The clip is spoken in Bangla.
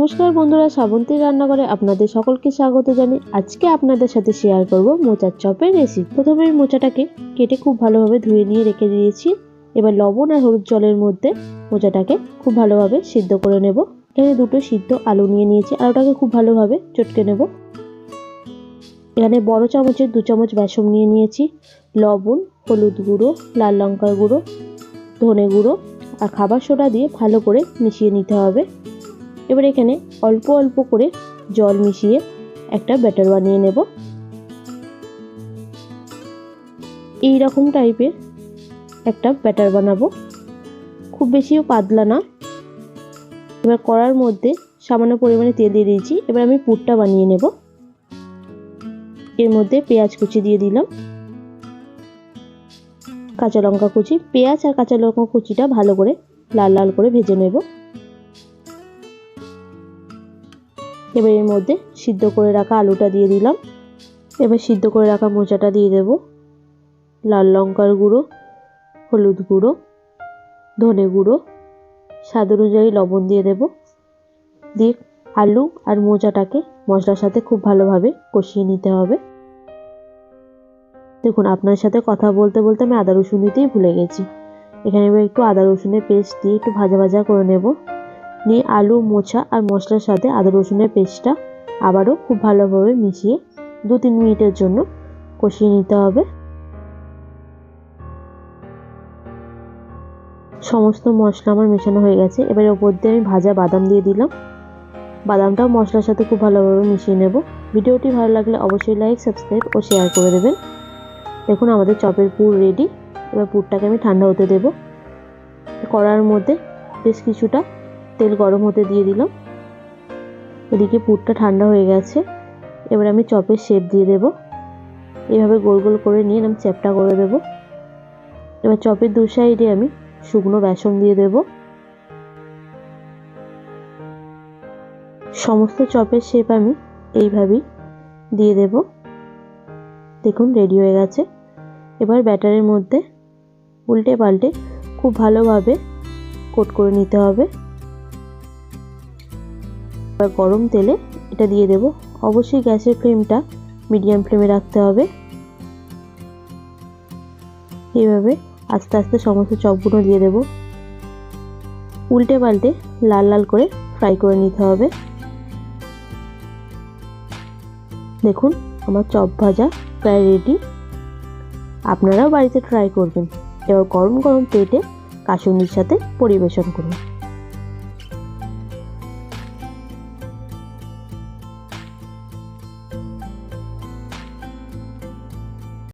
নমস্কার বন্ধুরা, শ্রাবন্তীর রান্নাঘরে আপনাদের সকলকে স্বাগত জানাই। আজকে আপনাদের সাথে শেয়ার করব মোচার চপের রেসিপি। প্রথমে আমি মোচাটাকে কেটে খুব ভালোভাবে ধুয়ে নিয়ে রেখে দিয়েছি। এবার লবণ আর হলুদ জলের মধ্যে মোচাটাকে খুব ভালোভাবে সিদ্ধ করে নেব। এখানে দুটো সিদ্ধ আলু নিয়ে নিয়েছি, আলুটাকে খুব ভালোভাবে চটকে নেব। এখানে বড় চামচের 2 চামচ বেসন নিয়ে নিয়েছি। লবণ, হলুদ গুঁড়ো, লাল লঙ্কার গুঁড়ো, ধনে গুঁড়ো আর খাবার সোডা দিয়ে ভালো করে মিশিয়ে নিতে হবে। এবার এখানে অল্প অল্প করে জল মিশিয়ে একটা ব্যাটার বানিয়ে নেব। এই রকম টাইপের একটা ব্যাটার বানাবো, খুব বেশিও পাতলা না। এবার কড়ার মধ্যে সামান্য পরিমাণে তেল দিয়ে দিয়েছি। এবার আমি পুরটা বানিয়ে নেব। এর মধ্যে পেঁয়াজ কুচি দিয়ে দিলাম, কাঁচা লঙ্কা কুচি। পেঁয়াজ আর কাঁচা লঙ্কা কুচিটা ভালো করে লাল লাল করে ভেজে নেব। এবার এর মধ্যে সিদ্ধ করে রাখা আলুটা দিয়ে দিলাম। এবার সিদ্ধ করে রাখা মোচাটা দিয়ে দেব। লাল লঙ্কার গুঁড়ো, হলুদ গুঁড়ো, ধনে গুঁড়ো, স্বাদ অনুযায়ী লবণ দিয়ে দেব। দিয়ে আলু আর মোচাটাকে মশলার সাথে খুব ভালোভাবে কষিয়ে নিতে হবে। দেখুন, আপনার সাথে কথা বলতে বলতে আমি আদা রসুন দিতেই ভুলে গেছি। এখানে এবার একটু আদা রসুনের পেস্ট দিয়ে একটু ভাজা ভাজা করে নেব। নিয়ে আলু, মোচা আর মশলার সাথে আদা রসুনের পেস্টটা আবারও খুব ভালোভাবে মিশিয়ে 2-3 মিনিটের জন্য কষিয়ে নিতে হবে। সমস্ত মশলা আমার মেশানো হয়ে গেছে। এবার ওপর দিয়ে আমি ভাজা বাদাম দিয়ে দিলাম। বাদামটাও মশলার সাথে খুব ভালোভাবে মিশিয়ে নেব। ভিডিওটি ভালো লাগলে অবশ্যই লাইক, সাবস্ক্রাইব ও শেয়ার করে দেবেন। দেখুন, আমাদের চপের পুর রেডি। এবার পুরটাকে আমি ঠান্ডা হতে দেব। কড়ার মধ্যে বেশ কিছুটা তেল গরম হতে দিয়ে দিলাম। এদিকে পুরটা ঠান্ডা হয়ে গেছে। এবার আমি চপের শেপ দিয়ে দেব। এইভাবে গোল গোল করে নিয়ে আমি চ্যাপটা করে দেব। এবার চপের 2 সাইডে আমি শুকনো বেসন দিয়ে দেব। সমস্ত চপের শেপ আমি এইভাবেই দিয়ে দেব। দেখুন, রেডি হয়ে গেছে। এবার ব্যাটারের মধ্যে উল্টে পাল্টে খুব ভালোভাবে কোট করে নিতে হবে। এবার গরম তেলে এটা দিয়ে দেব। অবশ্যই গ্যাসের ফ্লেমটা মিডিয়াম ফ্লেমে রাখতে হবে। এইভাবে আস্তে আস্তে সমস্ত চপগুলো দিয়ে দেব। উল্টে পাল্টে লাল লাল করে ফ্রাই করে নিতে হবে। দেখুন, আমার চপ ভাজা প্রায় রেডি। আপনারাও বাড়িতে ট্রাই করবেন। এবার গরম গরম প্লেটে কাসুন্দির সাথে পরিবেশন করুন।